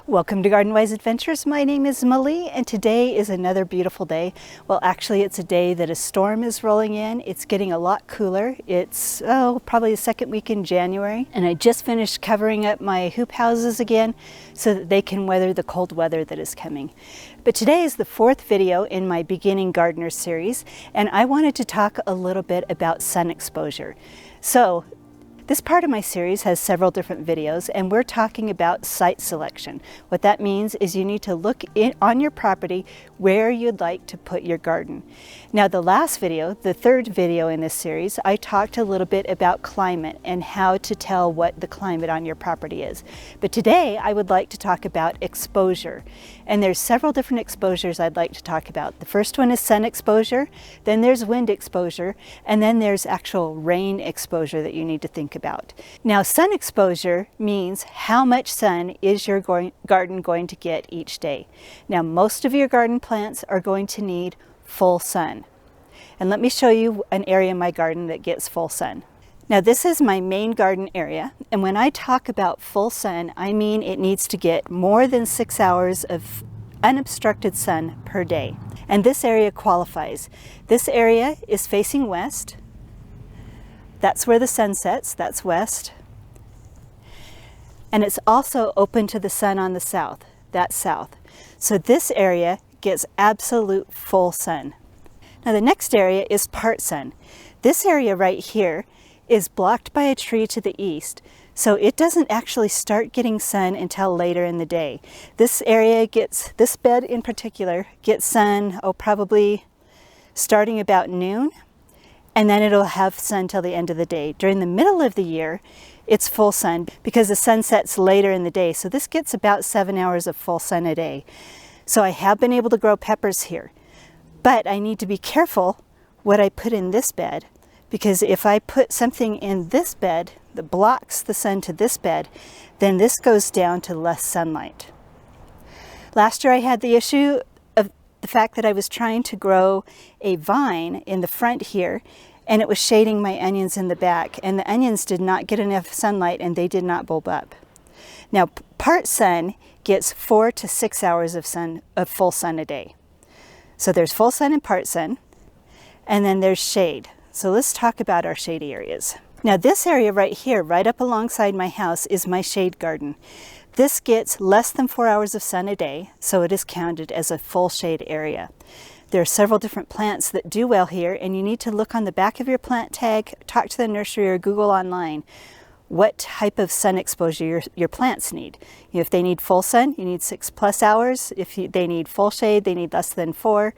Welcome to Garden Wise Adventures. My name is Malie and today is another beautiful day. Well, actually it's a day that a storm is rolling in. It's getting a lot cooler. It's probably the second week in January, and I just finished covering up my hoop houses again so that they can weather the cold weather that is coming. But today is the fourth video in my Beginning Gardener series, and I wanted to talk a little bit about sun exposure. So this part of my series has several different videos, and we're talking about site selection. What that means is you need to look on your property where you'd like to put your garden. Now, the last video, the third video in this series, I talked a little bit about climate and how to tell what the climate on your property is. But today I would like to talk about exposure. And there's several different exposures I'd like to talk about. The first one is sun exposure, then there's wind exposure, and then there's actual rain exposure that you need to think about. Now, sun exposure means how much sun is your garden going to get each day. Now, most of your garden plants are going to need full sun. And let me show you an area in my garden that gets full sun. Now, this is my main garden area, and when I talk about full sun, I mean it needs to get more than 6 hours of unobstructed sun per day. And this area qualifies. This area is facing west. That's where the sun sets, that's west. And it's also open to the sun on the south, that's south. So this area gets absolute full sun. Now the next area is part sun. This area right here is blocked by a tree to the east, so it doesn't actually start getting sun until later in the day. This area gets, this bed in particular, gets sun, probably starting about noon, and then it'll have sun till the end of the day. During the middle of the year, it's full sun because the sun sets later in the day, so this gets about 7 hours of full sun a day. So I have been able to grow peppers here, but I need to be careful what I put in this bed, because if I put something in this bed that blocks the sun to this bed, then this goes down to less sunlight. Last year I had the issue of the fact that I was trying to grow a vine in the front here, and it was shading my onions in the back, and the onions did not get enough sunlight and they did not bulb up. Now, part sun gets 4 to 6 hours of full sun a day. So there's full sun and part sun, and then there's shade. So let's talk about our shady areas. Now this area right here, right up alongside my house, is my shade garden. This gets less than 4 hours of sun a day, so it is counted as a full shade area. There are several different plants that do well here, and you need to look on the back of your plant tag, talk to the nursery, or Google online what type of sun exposure your plants need. If they need full sun, you need 6+ hours. If they need full shade, they need less than 4.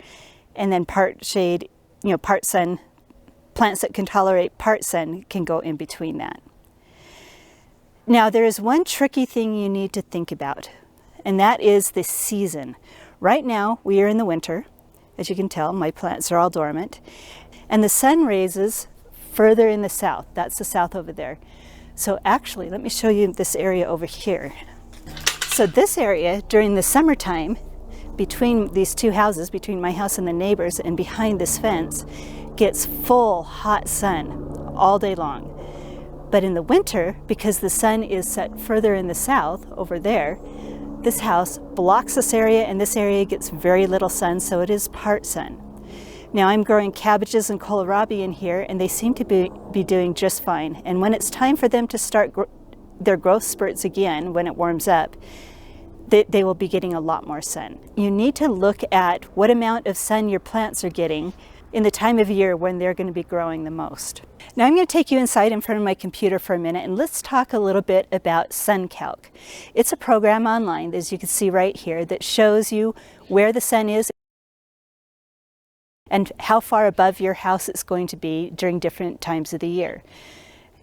And then part shade, part sun, plants that can tolerate part sun can go in between that. Now, there is one tricky thing you need to think about, and that is the season. Right now, we are in the winter. As you can tell, my plants are all dormant. And the sun raises further in the south. That's the south over there. So actually, let me show you this area over here. So this area, during the summertime, between these two houses, between my house and the neighbors, and behind this fence, gets full hot sun all day long. But in the winter, because the sun is set further in the south, over there, this house blocks this area, and this area gets very little sun, so it is part sun. Now I'm growing cabbages and kohlrabi in here, and they seem to be doing just fine. And when it's time for them to start their growth spurts again, when it warms up, they will be getting a lot more sun. You need to look at what amount of sun your plants are getting in the time of year when they're going to be growing the most. Now I'm going to take you inside in front of my computer for a minute, and let's talk a little bit about Suncalc. It's a program online, as you can see right here, that shows you where the sun is and how far above your house it's going to be during different times of the year.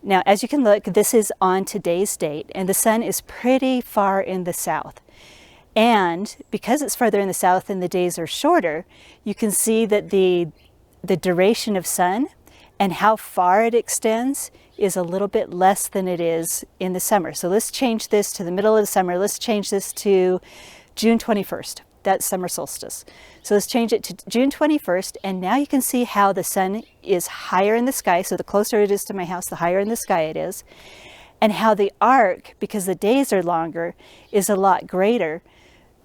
Now, as you can look, this is on today's date, and the sun is pretty far in the south. And because it's further in the south and the days are shorter, you can see that the duration of sun and how far it extends is a little bit less than it is in the summer. So let's change this to the middle of the summer. Let's change this to June 21st. That's summer solstice. So let's change it to June 21st, and now you can see how the sun is higher in the sky. So the closer it is to my house, the higher in the sky it is. and how the arc, because the days are longer, is a lot greater.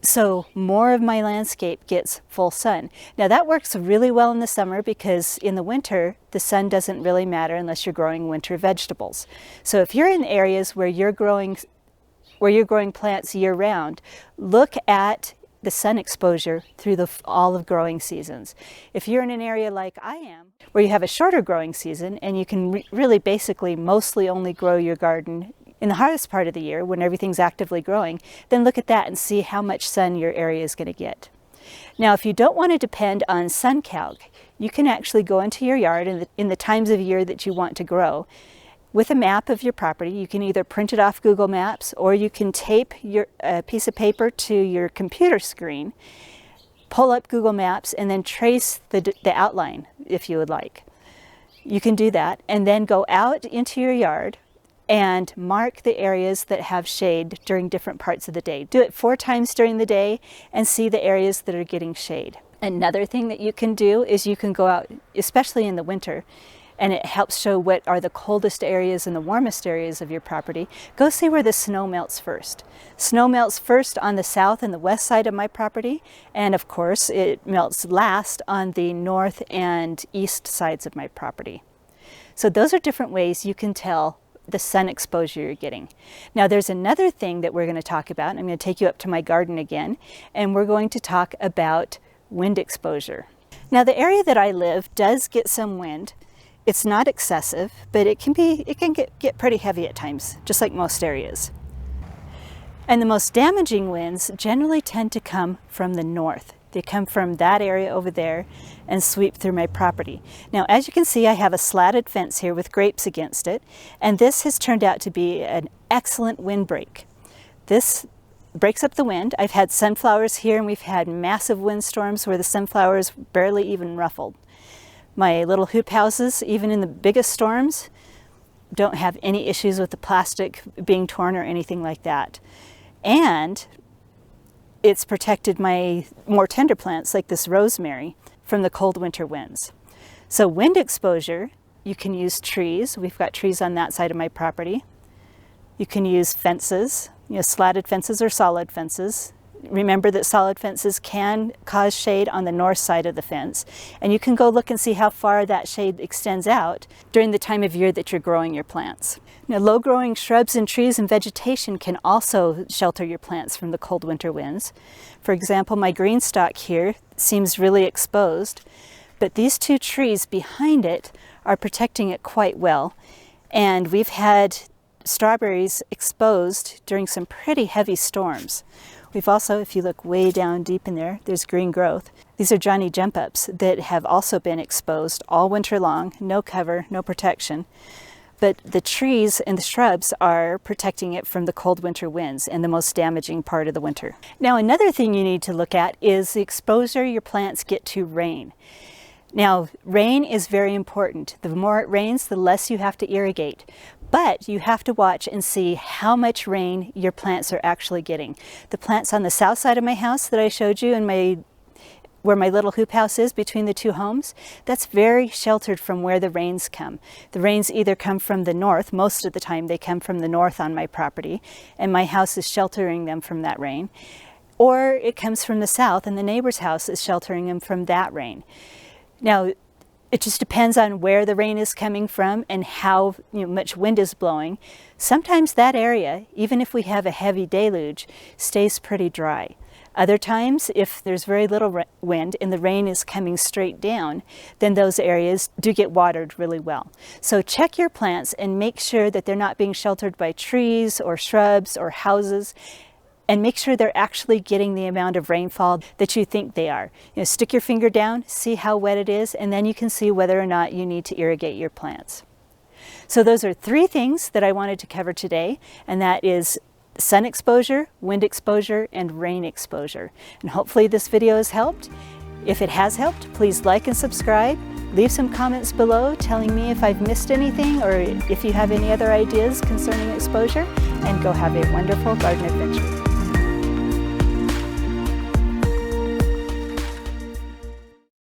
So more of my landscape gets full sun. Now that works really well in the summer because in the winter, the sun doesn't really matter unless you're growing winter vegetables. So if you're in areas where you're growing plants year round, look at the sun exposure through all of growing seasons. If you're in an area like I am, where you have a shorter growing season and you can really basically mostly only grow your garden in the hottest part of the year when everything's actively growing, then look at that and see how much sun your area is going to get. Now, if you don't want to depend on Suncalc, you can actually go into your yard in the times of year that you want to grow. With a map of your property, you can either print it off Google Maps or you can tape a piece of paper to your computer screen, pull up Google Maps, and then trace the outline if you would like. You can do that and then go out into your yard and mark the areas that have shade during different parts of the day. Do it 4 times during the day and see the areas that are getting shade. Another thing that you can do is you can go out, especially in the winter, and it helps show what are the coldest areas and the warmest areas of your property. Go see where the snow melts first. Snow melts first on the south and the west side of my property, and of course it melts last on the north and east sides of my property. So those are different ways you can tell the sun exposure you're getting. Now there's another thing that we're going to talk about. I'm going to take you up to my garden again, and we're going to talk about wind exposure. Now the area that I live does get some wind. It's not excessive, but it can get pretty heavy at times, just like most areas. And the most damaging winds generally tend to come from the north. They come from that area over there and sweep through my property. Now, as you can see, I have a slatted fence here with grapes against it, and this has turned out to be an excellent windbreak. This breaks up the wind. I've had sunflowers here, and we've had massive windstorms where the sunflowers barely even ruffled. My little hoop houses, even in the biggest storms, don't have any issues with the plastic being torn or anything like that. And it's protected my more tender plants like this rosemary from the cold winter winds. So wind exposure, you can use trees. We've got trees on that side of my property. You can use fences, slatted fences or solid fences. Remember that solid fences can cause shade on the north side of the fence, and you can go look and see how far that shade extends out during the time of year that you're growing your plants. Now, low-growing shrubs and trees and vegetation can also shelter your plants from the cold winter winds. For example, my green stalk here seems really exposed, but these 2 trees behind it are protecting it quite well, and we've had strawberries exposed during some pretty heavy storms. We've also, if you look way down deep in there, there's green growth. These are Johnny jump ups that have also been exposed all winter long, no cover, no protection. But the trees and the shrubs are protecting it from the cold winter winds and the most damaging part of the winter. Now, another thing you need to look at is the exposure your plants get to rain. Now, rain is very important. The more it rains, the less you have to irrigate. But you have to watch and see how much rain your plants are actually getting. The plants on the south side of my house that I showed you in where my little hoop house is between the 2 homes, that's very sheltered from where the rains come. The rains either come from the north, most of the time they come from the north on my property, and my house is sheltering them from that rain, or it comes from the south and the neighbor's house is sheltering them from that rain. Now, it just depends on where the rain is coming from and how much wind is blowing. Sometimes that area, even if we have a heavy deluge, stays pretty dry. Other times, if there's very little wind and the rain is coming straight down, then those areas do get watered really well. So check your plants and make sure that they're not being sheltered by trees or shrubs or houses, and make sure they're actually getting the amount of rainfall that you think they are. Stick your finger down, see how wet it is, and then you can see whether or not you need to irrigate your plants. So those are 3 things that I wanted to cover today, and that is sun exposure, wind exposure, and rain exposure. And hopefully this video has helped. If it has helped, please like and subscribe. Leave some comments below telling me if I've missed anything or if you have any other ideas concerning exposure, and go have a wonderful garden adventure.